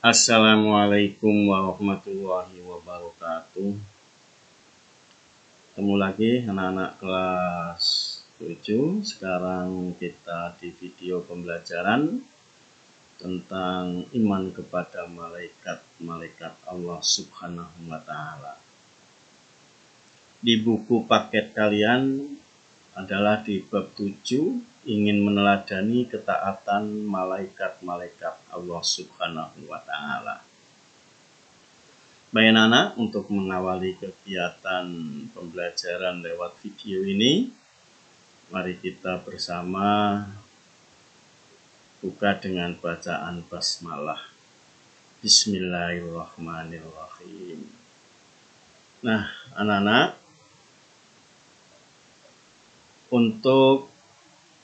Assalamualaikum warahmatullahi wabarakatuh. Ketemu lagi anak-anak kelas 7. Sekarang kita di video pembelajaran tentang iman kepada malaikat Allah Subhanahu wa Ta'ala. Di buku paket kalian adalah di bab 7, ingin meneladani ketaatan malaikat-malaikat Allah Subhanahu wa Ta'ala. Baik anak, untuk mengawali kegiatan pembelajaran lewat video ini, mari kita bersama buka dengan bacaan basmalah. Bismillahirrahmanirrahim. Nah, anak-anak, untuk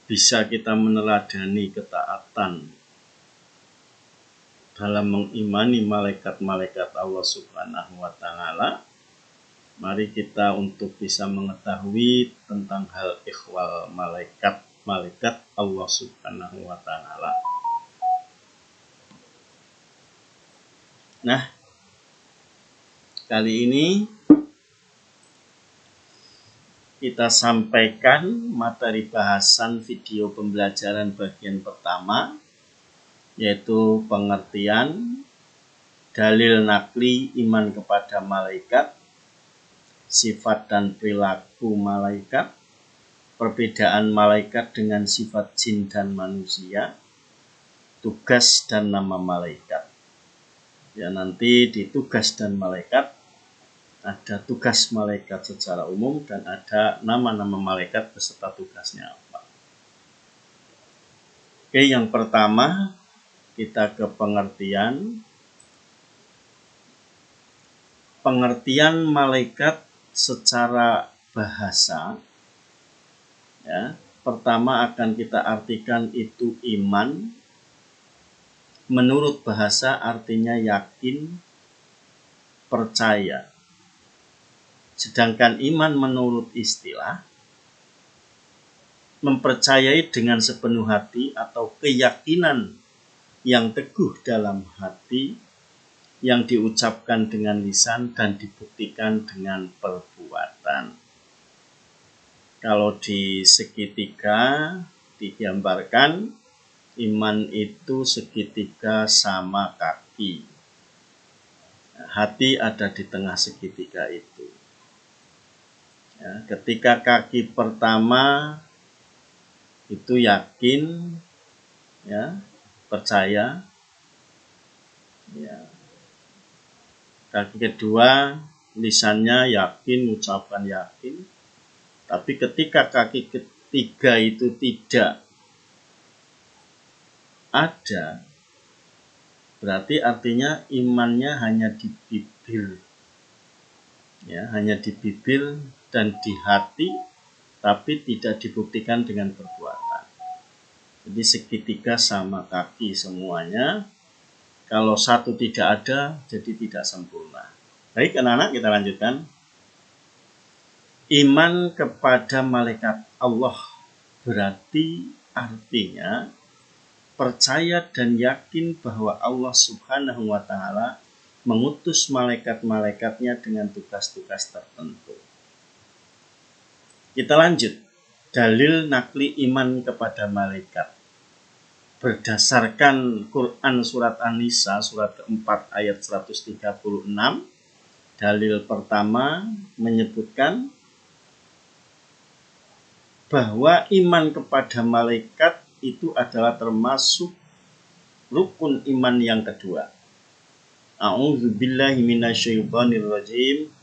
bisa kita meneladani ketaatan dalam mengimani malaikat-malaikat Allah Subhanahu wa Ta'ala, mari kita untuk bisa mengetahui tentang hal ikhwal malaikat Allah Subhanahu wa Ta'ala. Nah, kali ini kita sampaikan materi bahasan video pembelajaran bagian pertama, yaitu pengertian dalil nakli iman kepada malaikat, sifat dan perilaku malaikat, perbedaan malaikat dengan sifat jin dan manusia, tugas dan nama malaikat. Ya, nanti di tugas dan malaikat ada tugas malaikat secara umum dan ada nama-nama malaikat beserta tugasnya apa. Oke, yang pertama kita ke pengertian malaikat secara bahasa. Ya, pertama akan kita artikan itu iman. Menurut bahasa artinya yakin, percaya. Sedangkan iman menurut istilah mempercayai dengan sepenuh hati atau keyakinan yang teguh dalam hati, yang diucapkan dengan lisan dan dibuktikan dengan perbuatan. Kalau di segitiga digambarkan, iman itu segitiga sama kaki. Hati ada di tengah segitiga itu. Ya, ketika kaki pertama itu yakin, ya, percaya. Ya. Kaki kedua lisannya yakin, ucapan yakin. Tapi ketika kaki ketiga itu tidak ada, berarti artinya imannya hanya di bibir. Ya, hanya di bibir dan di hati, tapi tidak dibuktikan dengan perbuatan. Jadi segitiga sama kaki semuanya. Kalau satu tidak ada, jadi tidak sempurna. Baik anak-anak, kita lanjutkan. Iman kepada malaikat Allah berarti artinya percaya dan yakin bahwa Allah Subhanahu wa Ta'ala mengutus malaikat-malaikatnya dengan tugas-tugas tertentu. Kita lanjut. Dalil nakli iman kepada malaikat. Berdasarkan Quran surat An-Nisa surat keempat ayat 136, dalil pertama menyebutkan bahwa iman kepada malaikat itu adalah termasuk rukun iman yang kedua. A'udzubillahi minasyaitonirrajim.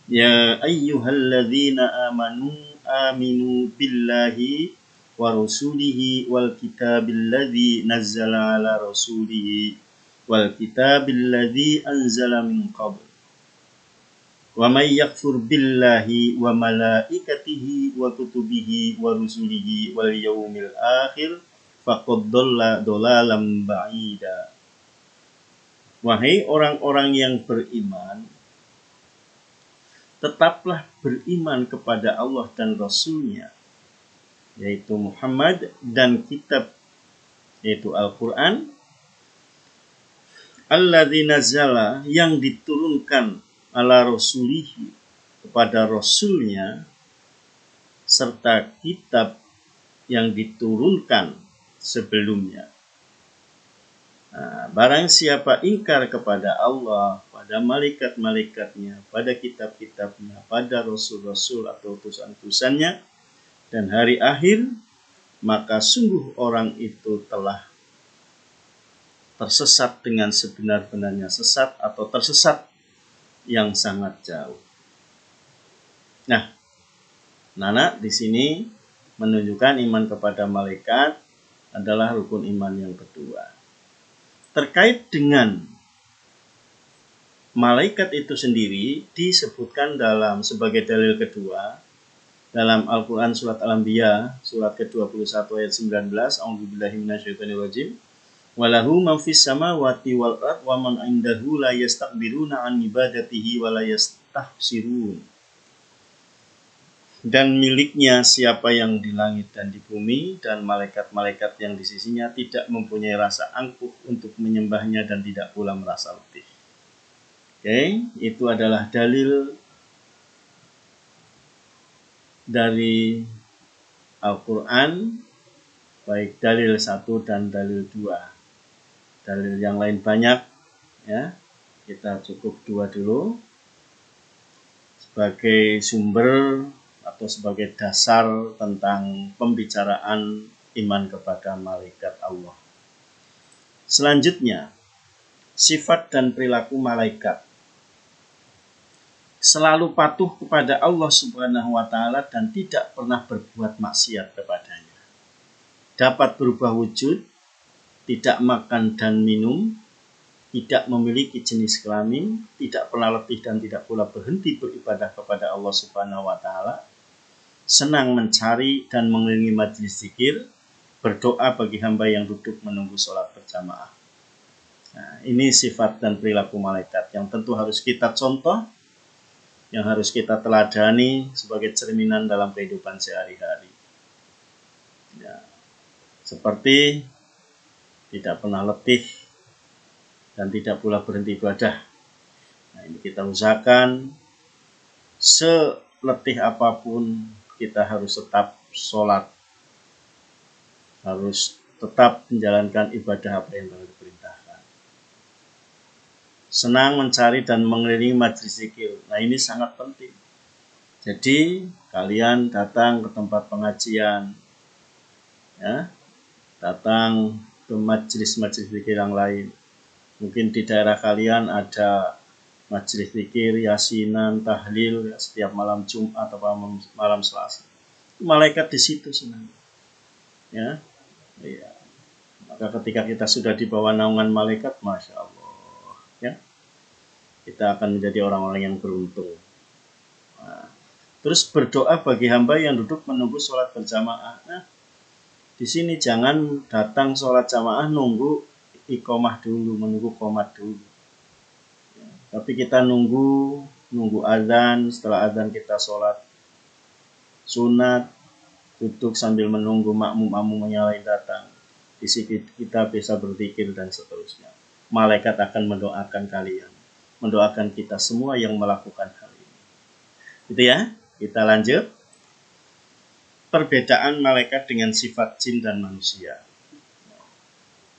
Ya ayyuhalladzina aminu billahi wa rasulihi wal kitabil ladzi nazzala ala rasulihi wal kitabil ladzi anzala min qabl wa may yakfur billahi wa malaikatihi wa kutubihi wa rusulihi wal yaumil akhir faqad dhalla dhalalan ba'ida. Wahai orang-orang yang beriman, tetaplah beriman kepada Allah dan Rasul-Nya, yaitu Muhammad, dan kitab, yaitu Al-Quran, alladzi nazala, yang diturunkan ala rasulihi, kepada rasulnya, serta kitab yang diturunkan sebelumnya. Nah, barang siapa ingkar kepada Allah, pada malaikat-malaikatnya, pada kitab-kitabnya, pada rasul-rasul atau utusan-utusannya, dan hari akhir, maka sungguh orang itu telah tersesat dengan sebenar-benarnya sesat, atau tersesat yang sangat jauh. Nah, Nana di sini menunjukkan iman kepada malaikat adalah rukun iman yang kedua. Terkait dengan malaikat itu sendiri disebutkan sebagai dalil kedua dalam Al-Quran surat Al-Anbiya surat ke-21 ayat 19. A'udzubillahi minasyaitonirrajim. Walahu man fis samawati wal ard wa man indahu la yastakbiruna an ibadatihi wa la yastahsirun. Dan miliknya siapa yang di langit dan di bumi, dan malaikat-malaikat yang di sisinya tidak mempunyai rasa angkuh untuk menyembahnya dan tidak pula merasa letih. Oke, itu adalah dalil dari Al-Quran, baik dalil 1 dan dalil 2. Dalil yang lain banyak, ya, kita cukup 2 dulu sebagai sumber atau sebagai dasar tentang pembicaraan iman kepada malaikat Allah. Selanjutnya, sifat dan perilaku malaikat. Selalu patuh kepada Allah Subhanahu wa Ta'ala dan tidak pernah berbuat maksiat kepadanya. Dapat berubah wujud, tidak makan dan minum, tidak memiliki jenis kelamin, tidak pernah letih dan tidak pula berhenti beribadah kepada Allah Subhanahu wa Ta'ala, senang mencari dan mengelilingi majelis zikir, berdoa bagi hamba yang duduk menunggu sholat berjamaah. Nah, ini sifat dan perilaku malaikat yang tentu harus kita contoh, yang harus kita teladani sebagai cerminan dalam kehidupan sehari-hari. Ya, seperti tidak pernah letih dan tidak pula berhenti ibadah. Nah, ini kita usahakan seletih apapun kita harus tetap sholat, harus tetap menjalankan ibadah apa yang telah diperintahkan. Senang mencari dan mengelilingi majelis zikir. Nah, ini sangat penting. Jadi kalian datang ke tempat pengajian, ya, datang ke majelis-majelis zikir yang lain. Mungkin di daerah kalian ada majelis zikir, yasinan, tahlil setiap malam Jumat atau malam Selasa. Malaikat di situ senang. Ya, iya. Maka ketika kita sudah di bawah naungan malaikat, masya Allah, ya, kita akan menjadi orang-orang yang beruntung. Nah, terus berdoa bagi hamba yang duduk menunggu sholat berjamaah. Nah, di sini jangan datang sholat jamaah nunggu iqomah dulu, menunggu qomat dulu. Tapi kita nunggu azan, setelah azan kita sholat sunat, duduk sambil menunggu makmum-makmum yang lain datang. Di sini kita bisa berzikir dan seterusnya. Malaikat akan mendoakan kalian, mendoakan kita semua yang melakukan hal ini. Gitu ya, kita lanjut. Perbedaan malaikat dengan sifat jin dan manusia.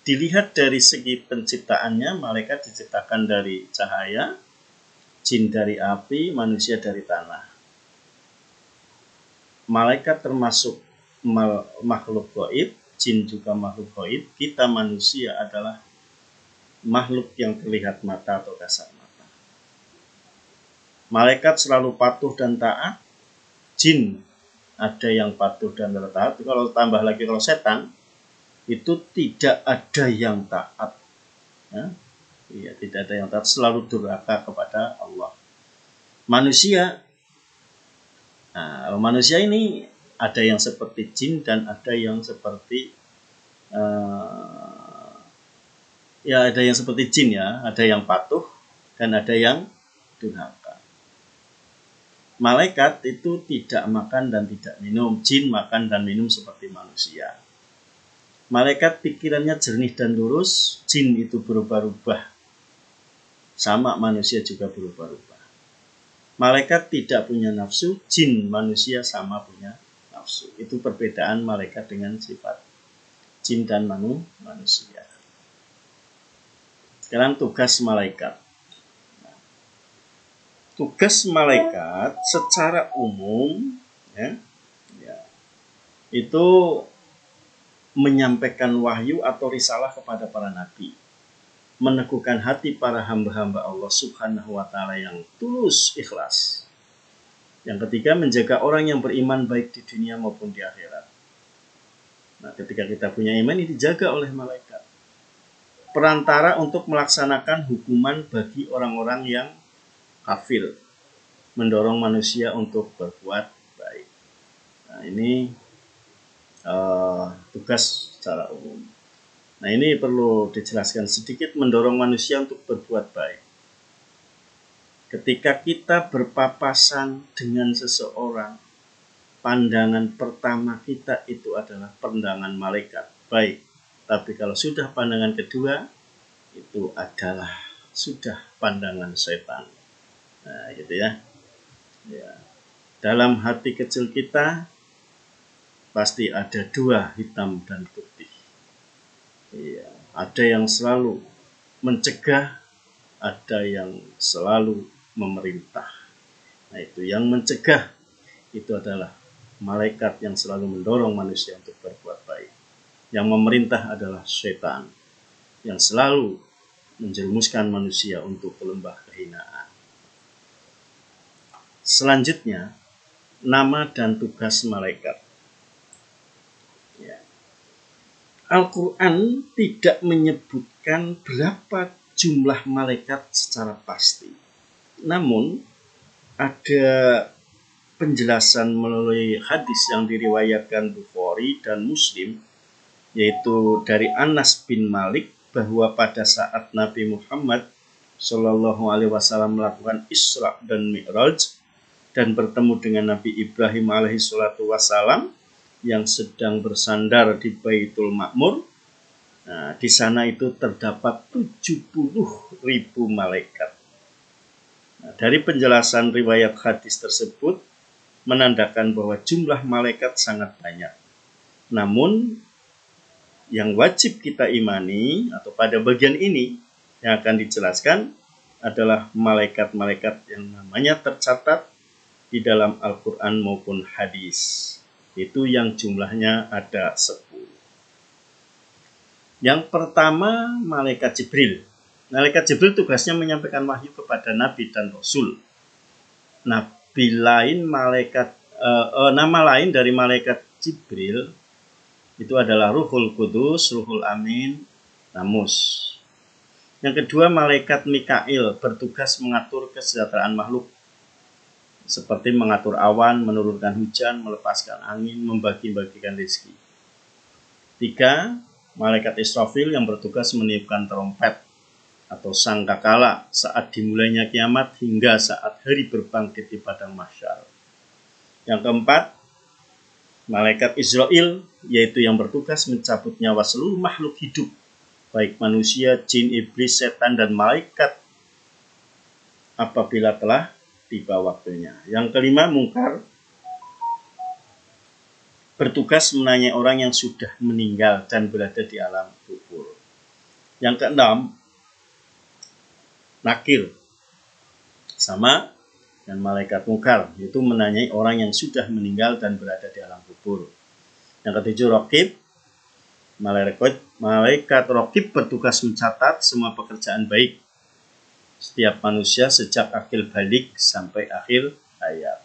Dilihat dari segi penciptaannya, malaikat diciptakan dari cahaya, jin dari api, manusia dari tanah. Malaikat termasuk makhluk gaib, jin juga makhluk gaib. Kita manusia adalah makhluk yang terlihat mata atau kasat mata. Malaikat selalu patuh dan taat, jin ada yang patuh dan taat. Kalau tambah lagi kalau setan, itu tidak ada yang taat, ya, iya, tidak ada yang taat, selalu durhaka kepada Allah. Manusia, nah, manusia ini ada yang seperti jin dan ada yang seperti ya ada yang seperti jin, ya, ada yang patuh dan ada yang durhaka. Malaikat itu tidak makan dan tidak minum, jin makan dan minum seperti manusia. Malaikat pikirannya jernih dan lurus, jin itu berubah-ubah Sama manusia juga berubah-ubah. Malaikat tidak punya nafsu, jin manusia sama punya nafsu. Itu perbedaan malaikat dengan sifat jin dan manusia. Sekarang tugas malaikat. Tugas malaikat secara umum ya, itu menyampaikan wahyu atau risalah kepada para nabi, meneguhkan hati para hamba-hamba Allah Subhanahu wa Ta'ala yang tulus ikhlas. Yang ketiga, menjaga orang yang beriman baik di dunia maupun di akhirat. Nah, ketika kita punya iman, ini dijaga oleh malaikat. Perantara untuk melaksanakan hukuman bagi orang-orang yang kafir, mendorong manusia untuk berbuat baik. Nah, ini tugas secara umum. Nah, ini perlu dijelaskan sedikit, mendorong manusia untuk berbuat baik. Ketika kita berpapasan dengan seseorang, pandangan pertama kita itu adalah pandangan malaikat, baik. Tapi kalau sudah pandangan kedua, itu adalah sudah pandangan setan. Nah, gitu ya. Dalam hati kecil kita pasti ada dua, hitam dan putih. Ada yang selalu mencegah, ada yang selalu memerintah. Nah, itu yang mencegah itu adalah malaikat yang selalu mendorong manusia untuk berbuat baik. Yang memerintah adalah setan yang selalu menjerumuskan manusia untuk ke lembah kehinaan. Selanjutnya, nama dan tugas malaikat. Al-Quran tidak menyebutkan berapa jumlah malaikat secara pasti. Namun, ada penjelasan melalui hadis yang diriwayatkan Bukhari dan Muslim, yaitu dari Anas bin Malik, bahwa pada saat Nabi Muhammad Shallallahu Alaihi Wasallam melakukan Isra dan Mi'raj dan bertemu dengan Nabi Ibrahim Alaihi Wasallam yang sedang bersandar di Baitul Ma'mur, nah, di sana itu terdapat 70.000 malaikat. Nah, dari penjelasan riwayat hadis tersebut menandakan bahwa jumlah malaikat sangat banyak. Namun yang wajib kita imani atau pada bagian ini yang akan dijelaskan adalah malaikat-malaikat yang namanya tercatat di dalam Al-Quran maupun hadis. Itu yang jumlahnya ada 10. Yang pertama, malaikat Jibril. Malaikat Jibril tugasnya menyampaikan wahyu kepada Nabi dan Rasul. Nabi lain nama lain dari malaikat Jibril itu adalah Ruhul Kudus, Ruhul Amin, Namus. Yang kedua, malaikat Mikail bertugas mengatur kesejahteraan makhluk, seperti mengatur awan, menurunkan hujan, melepaskan angin, membagi-bagikan rezeki. 3, malaikat Israfil yang bertugas meniupkan trompet atau sangkakala saat dimulainya kiamat hingga saat hari berbangkit di padang mahsyar. Yang keempat, malaikat Israel, yaitu yang bertugas mencabut nyawa seluruh makhluk hidup, baik manusia, jin, iblis, setan, dan malaikat apabila telah tiba waktunya. Yang kelima, Munkar, bertugas menanyai orang yang sudah meninggal dan berada di alam kubur. Yang keenam, Nakir, sama dan malaikat Munkar, yaitu menanyai orang yang sudah meninggal dan berada di alam kubur. Yang ketujuh, Raqib, malaikat Raqib bertugas mencatat semua pekerjaan baik setiap manusia sejak akil balik sampai akhir hayat.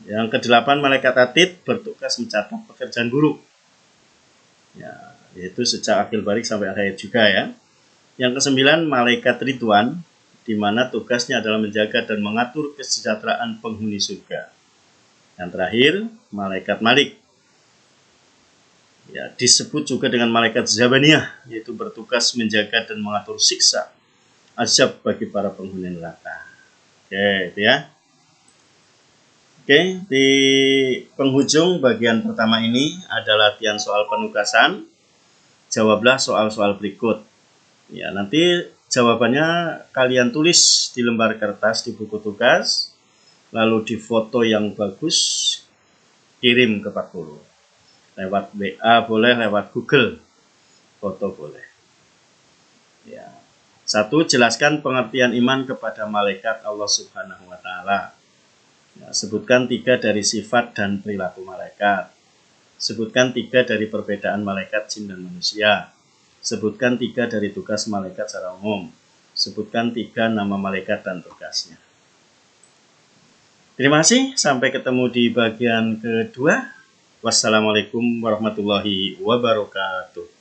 Yang kedelapan, malaikat Atid bertugas mencatat pekerjaan buruk, yaitu sejak akil balik sampai akhir hayat juga ya. Yang kesembilan, malaikat Ridwan, di mana tugasnya adalah menjaga dan mengatur kesejahteraan penghuni surga. Yang terakhir, malaikat Malik, disebut juga dengan malaikat Zabaniyah, yaitu bertugas menjaga dan mengatur siksa azab bagi para penghuni neraka. Oke, itu ya. Oke, di penghujung bagian pertama ini ada latihan soal penugasan. Jawablah soal-soal berikut. Ya, nanti jawabannya kalian tulis di lembar kertas di buku tugas, lalu difoto yang bagus, kirim ke Pak Guru. Lewat WA boleh, lewat Google foto boleh. Ya. 1. Jelaskan pengertian iman kepada malaikat Allah Subhanahu wa Ta'ala. Ya, sebutkan 3 dari sifat dan perilaku malaikat. Sebutkan 3 dari perbedaan malaikat jin dan manusia. Sebutkan 3 dari tugas malaikat secara umum. Sebutkan 3 nama malaikat dan tugasnya. Terima kasih. Sampai ketemu di bagian kedua. Wassalamualaikum warahmatullahi wabarakatuh.